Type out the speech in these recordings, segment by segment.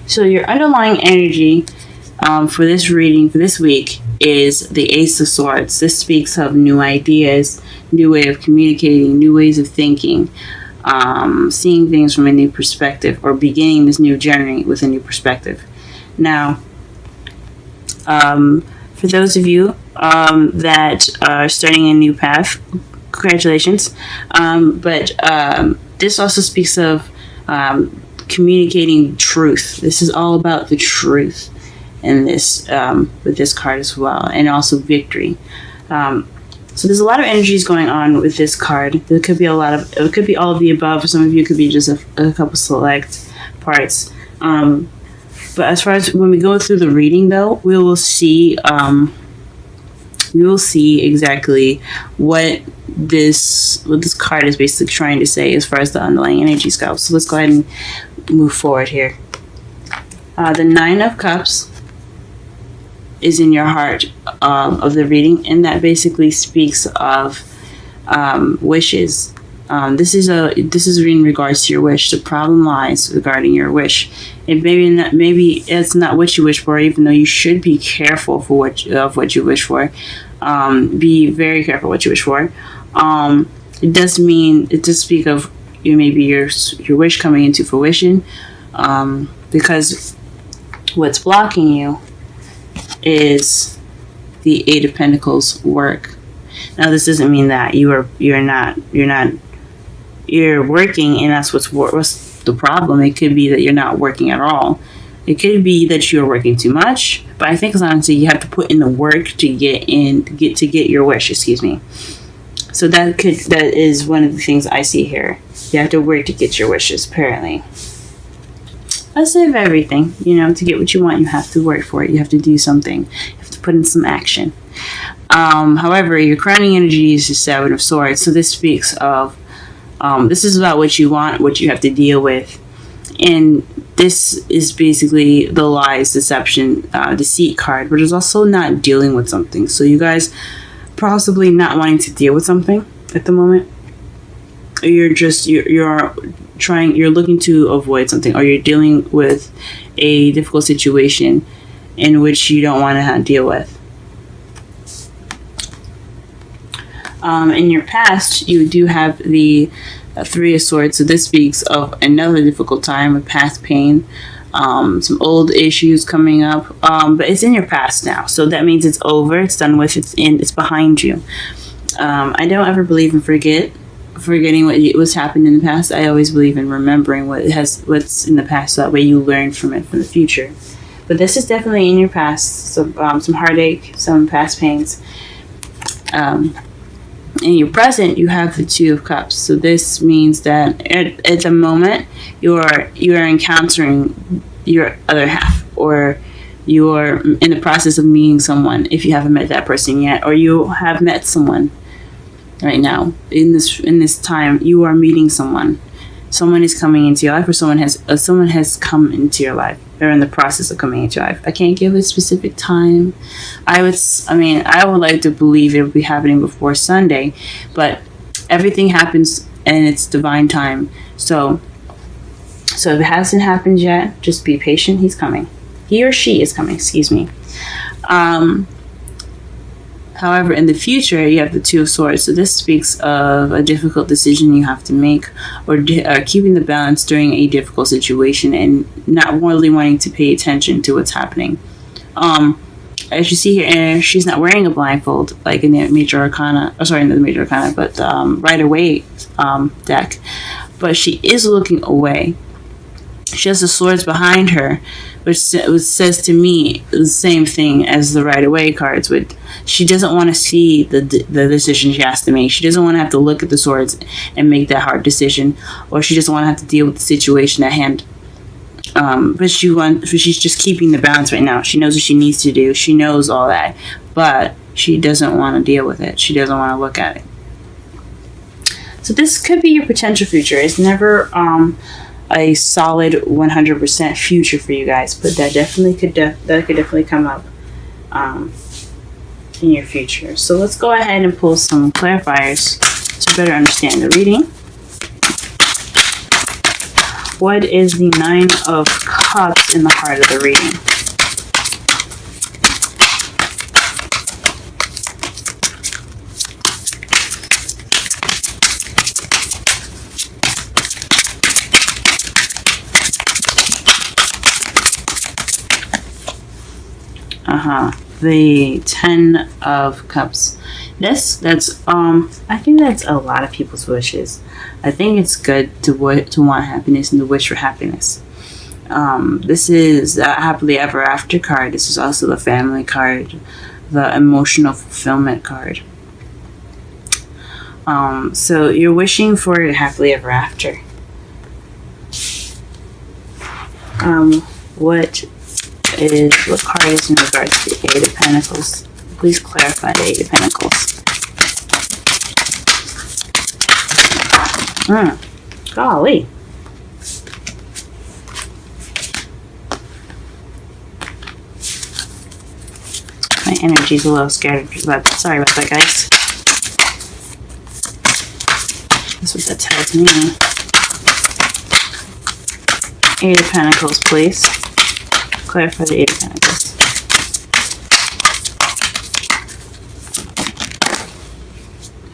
So your underlying energy for this reading for this week is the Ace of Swords. This speaks of new ideas, new way of communicating, new ways of thinking, seeing things from a new perspective, or beginning this new journey with a new perspective. Now, for those of you that are starting a new path, congratulations. But this also speaks of communicating truth. This is all about the truth in this with this card as well, and also victory. So there's a lot of energies going on with this card. There could be it could be all of the above. For some of you, it could be just a couple select parts. But as far as when we go through the reading, though, we will see exactly what this card is basically trying to say as far as the underlying energies go. So let's go ahead and move forward here. The Nine of Cups is in your heart of the reading, and that basically speaks of wishes. This is in regards to your wish. The problem lies regarding your wish. And maybe it's not what you wish for, even though you should be careful for what you wish for. Be very careful what you wish for. It does speak of maybe your wish coming into fruition, because what's blocking you is the Eight of Pentacles work. Now, this doesn't mean that you're working and that's what's the problem. It could be that you're not working at all. It could be that you're working too much, but I think honestly you have to put in the work to get your wish. Excuse me. So that is one of the things I see here. You have to work to get your wishes. Apparently, that's of everything. To get what you want, you have to work for it. You have to do something. You have to put in some action. However, your crowning energy is the Seven of Swords. So this speaks of this is about what you want, what you have to deal with. And this is basically the lies, deception, deceit card, but it's also not dealing with something. So you guys possibly not wanting to deal with something at the moment. Or you're looking to avoid something, or you're dealing with a difficult situation in which you don't want to deal with. In your past, you do have the Three of Swords. So this speaks of another difficult time, of past pain, some old issues coming up. But it's in your past now, so that means it's over. It's done with. It's behind you. I don't ever believe in forgetting what's happened in the past. I always believe in remembering what's in the past, so that way you learn from it for the future. But this is definitely in your past. So some heartache, some past pains. In your present, you have the Two of Cups. So this means that at the moment you are encountering your other half, or you are in the process of meeting someone if you haven't met that person yet, or you have met someone right now. In this time, you are meeting someone. Someone is coming into your life, or someone has come into your life. They're in the process of coming into your life. I can't give a specific time. I would like to believe it will be happening before Sunday, but everything happens in its divine time. So if it hasn't happened yet, just be patient. He's coming. He or she is coming. Excuse me. However, in the future, you have the Two of Swords. So this speaks of a difficult decision you have to make, or keeping the balance during a difficult situation, and not really wanting to pay attention to what's happening. As you see here, she's not wearing a blindfold like in the Major Arcana. Not the Major Arcana, but Rider-Waite deck. But she is looking away. She has the swords behind her, which says to me the same thing as the Rider-Waite cards. She doesn't want to see the decision she has to make. She doesn't want to have to look at the swords and make that hard decision, or she doesn't want to have to deal with the situation at hand. But she's just keeping the balance right now. She knows what she needs to do. She knows all that, but she doesn't want to deal with it. She doesn't want to look at it. So this could be your potential future. It's never a solid 100% future for you guys, but that could definitely come up in your future. So let's go ahead and pull some clarifiers to better understand the reading. What is the Nine of Cups in the heart of the reading? The Ten of Cups. That's I think that's a lot of people's wishes. I think it's good to want happiness and to wish for happiness. This is a happily ever after card. This is also the family card, the emotional fulfillment card. So you're wishing for happily ever after. What card is in regards to the Eight of Pentacles? Please clarify the Eight of Pentacles. Golly. My energy's a little scared, but sorry about that, guys. That's what that tells me. Eight of Pentacles, please. Clarify the Eight of Pentacles.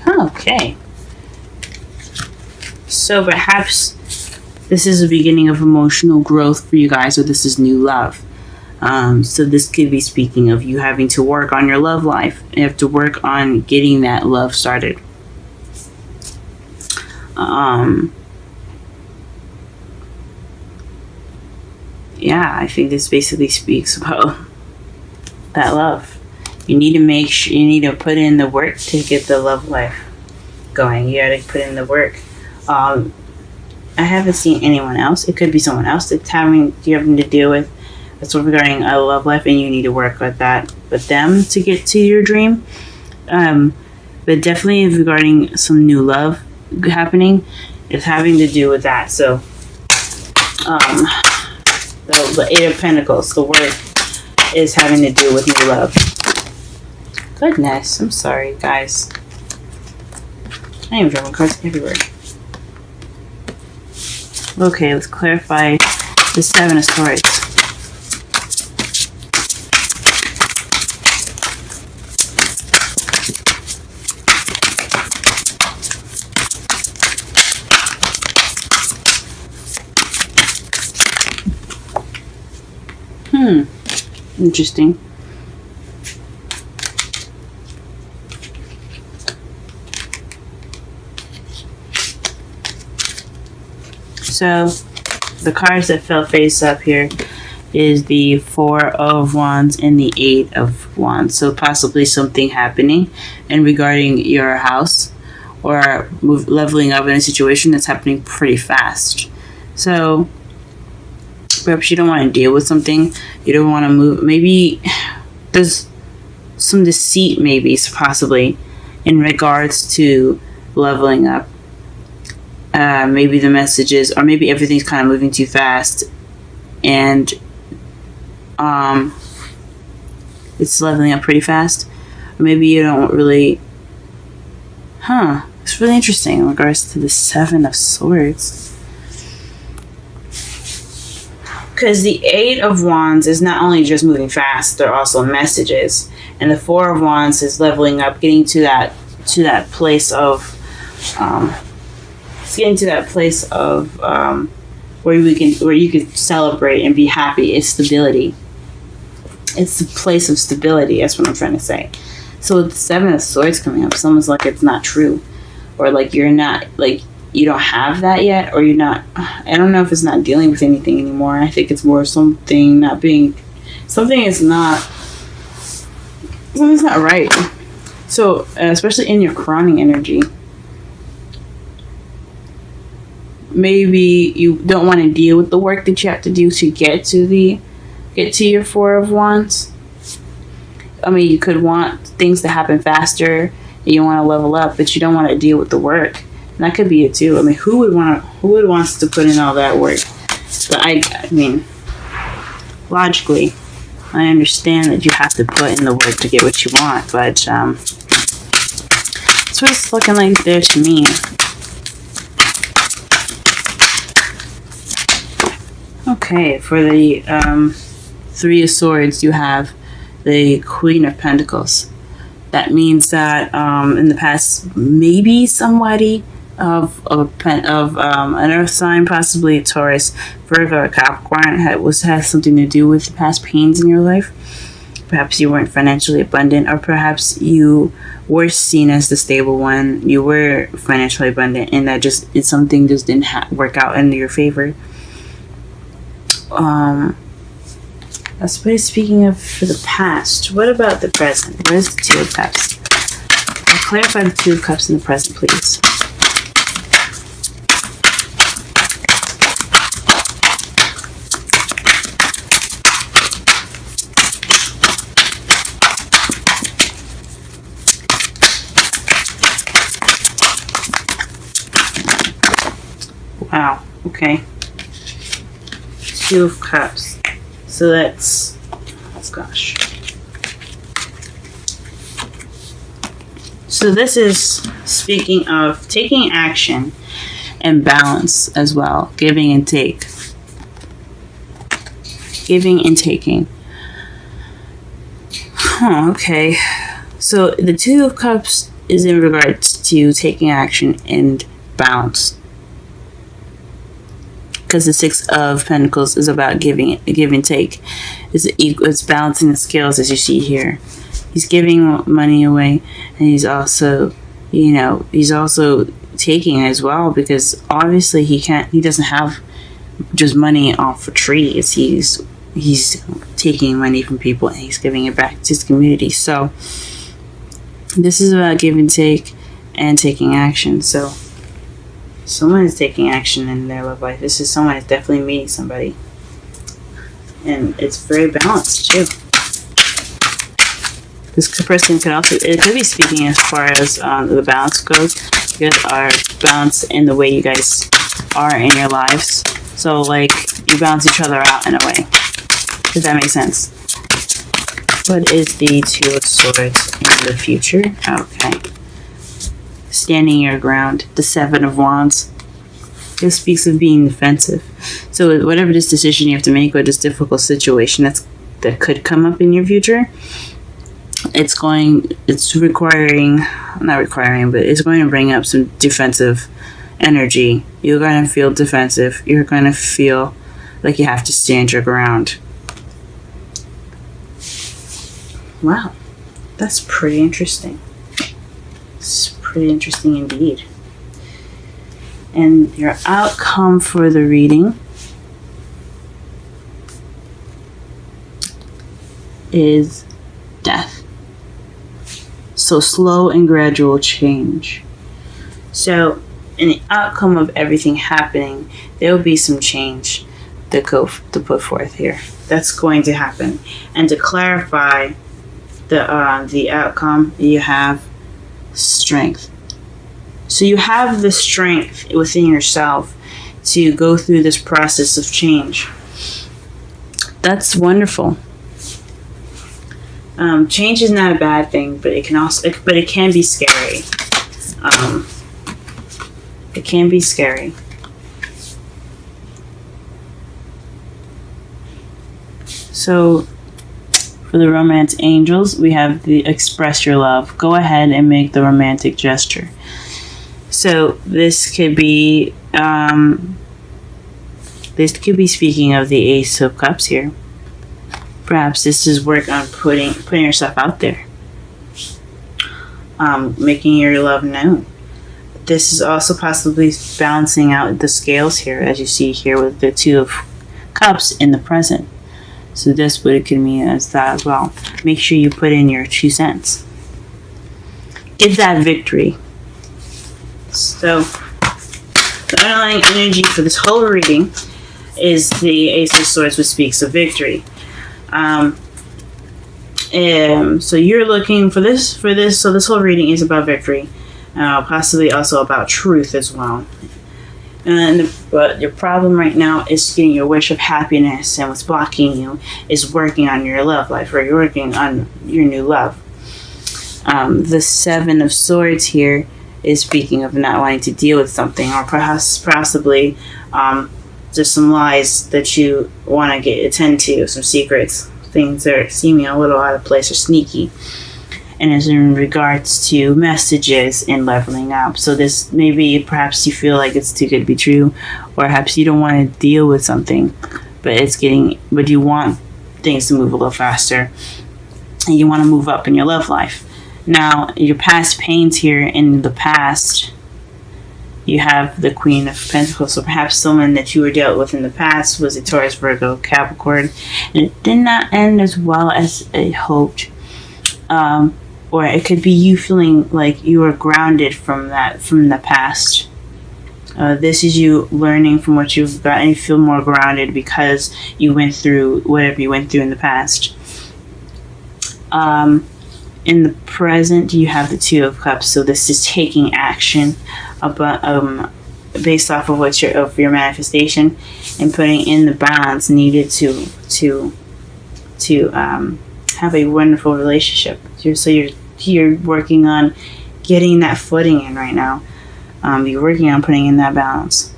Okay. So perhaps this is the beginning of emotional growth for you guys, or this is new love. So this could be speaking of you having to work on your love life. You have to work on getting that love started. Yeah, I think this basically speaks about that love. You need to put in the work to get the love life going. You gotta put in the work. I haven't seen anyone else. It could be someone else that's having to deal with. That's regarding a love life, and you need to work with that with them to get to your dream. But definitely regarding some new love happening, it's having to do with that. So, the Eight of Pentacles, the word is having to do with new love. Goodness, I'm sorry, guys. I am drawing cards everywhere. Okay, let's clarify the Seven of Swords. Interesting. So, the cards that fell face up here is the Four of Wands and the Eight of Wands. So, possibly something happening and regarding your house or leveling up in a situation that's happening pretty fast. So, perhaps you don't want to deal with something. You don't want to move. Maybe there's some deceit, maybe, possibly, in regards to leveling up. Maybe the messages, or maybe everything's kind of moving too fast, and it's leveling up pretty fast. Or maybe you don't really. It's really interesting in regards to the Seven of Swords. Because the Eight of Wands is not only just moving fast, they're also messages. And the Four of Wands is leveling up, getting to that place of where you can celebrate and be happy. It's stability. It's the place of stability. That's what I'm trying to say. So with the Seven of Swords coming up, someone's like it's not true, or like you're not like. You don't have that yet, or you're not. I don't know if it's not dealing with anything anymore. I think it's more something not something's not right. So, especially in your crowning energy, maybe you don't want to deal with the work that you have to do to get to your Four of Wands. I mean, you could want things to happen faster, and you want to level up, but you don't want to deal with the work. And that could be it too. I mean, who would wants to put in all that work? But I mean, logically, I understand that you have to put in the work to get what you want. But that's what it's looking like there to me. Okay, for the Three of Swords, you have the Queen of Pentacles. That means that in the past, maybe somebody of an Earth sign, possibly a Taurus, Virgo, or Capricorn, has something to do with the past pains in your life. Perhaps you weren't financially abundant, or perhaps you were seen as the stable one. You were financially abundant, and that something just didn't work out in your favor. That's what it's speaking of for the past. What about the present? What is the Two of Cups? Clarify the Two of Cups in the present, please. Wow, okay. Two of Cups. So that's gosh. So this is speaking of taking action and balance as well. Giving and take. Giving and taking. Okay. So the Two of Cups is in regards to taking action and balance. Because the Six of Pentacles is about give and take. It's balancing the scales, as you see here. He's giving money away, and he's also taking as well, because obviously he doesn't have just money off of trees. He's taking money from people and he's giving it back to his community. So this is about give and take and taking action. So someone is taking action in their love life. This is someone is definitely meeting somebody. And it's very balanced, too. This person it could be speaking as far as the balance goes. You guys are balanced in the way you guys are in your lives. So, like, you balance each other out in a way. Does that make sense? What is the Two of Swords in the future? Okay. Standing your ground. The Seven of Wands. It speaks of being defensive. So whatever this decision you have to make, or this difficult situation that could come up in your future, it's going to bring up some defensive energy. You're going to feel defensive. You're going to feel like you have to stand your ground. Wow. That's pretty interesting. It's pretty interesting indeed. And your outcome for the reading is death. So slow and gradual change. So in the outcome of everything happening, there will be some change to put forth here. That's going to happen. And to clarify the outcome, you have strength. So you have the strength within yourself to go through this process of change. That's wonderful. Change is not a bad thing, but it can be scary. It can be scary. So, for the romance angels, we have the express your love. Go ahead and make the romantic gesture. So this could be speaking of the Ace of Cups here. Perhaps this is work on putting yourself out there, making your love known. This is also possibly balancing out the scales here, as you see here with the Two of Cups in the present. So that's what it could mean as that as well. Make sure you put in your 2 cents. Get that victory. So the underlying energy for this whole reading is the Ace of Swords, which speaks of victory. So you're looking for this. So this whole reading is about victory, possibly also about truth as well. But your problem right now is getting your wish of happiness, and what's blocking you is working on your love life, or you're working on your new love. The Seven of Swords here is speaking of not wanting to deal with something, or possibly just some lies that you want to get attend to, some secrets, things that are seeming a little out of place or sneaky. And it's in regards to messages and leveling up. So this maybe perhaps you feel like it's too good to be true, or perhaps you don't want to deal with something, but you want things to move a little faster, and you want to move up in your love life. Now, your past pains here in the past, you have the Queen of Pentacles. So perhaps someone that you were dealt with in the past was a Taurus, Virgo, Capricorn, and it did not end as well as I hoped. Or it could be you feeling like you were grounded from the past. This is you learning from what you've got, and you feel more grounded because you went through whatever you went through in the past. In the present, you have the Two of Cups. So this is taking action based off of your manifestation, and putting in the balance needed to have a wonderful relationship. So you're working on getting that footing in right now. You're working on putting in that balance.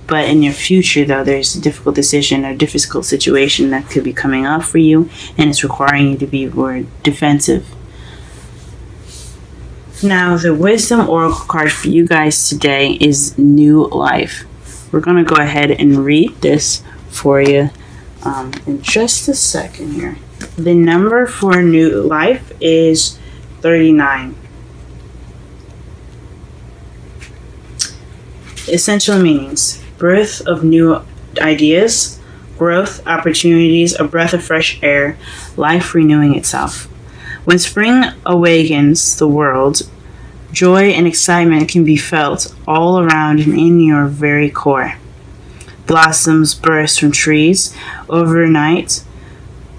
But in your future, though, there's a difficult decision or difficult situation that could be coming up for you, and it's requiring you to be more defensive. Now, the Wisdom Oracle card for you guys today is New Life. We're going to go ahead and read this for you in just a second here. The number for New Life is 39. Essential meanings: birth of new ideas, growth, opportunities, a breath of fresh air, life renewing itself. When spring awakens the world, joy and excitement can be felt all around and in your very core. Blossoms burst from trees. Overnight,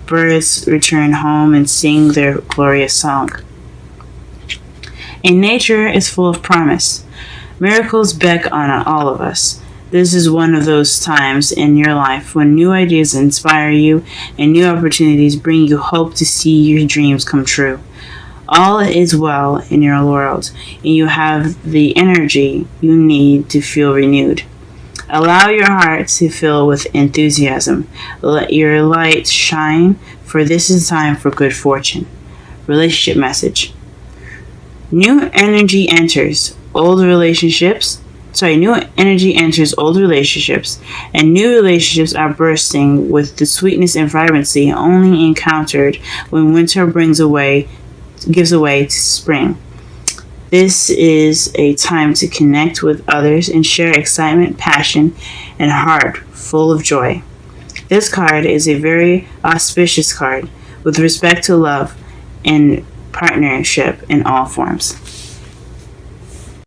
birds return home and sing their glorious song. And nature is full of promise. Miracles beckon on all of us. This is one of those times in your life when new ideas inspire you and new opportunities bring you hope to see your dreams come true. All is well in your world, and you have the energy you need to feel renewed. Allow your heart to fill with enthusiasm. Let your light shine, for this is time for good fortune. Relationship message. New energy enters old relationships, and new relationships are bursting with the sweetness and vibrancy only encountered when winter gives way to spring. This is a time to connect with others and share excitement, passion, and heart full of joy. This card is a very auspicious card with respect to love and partnership in all forms.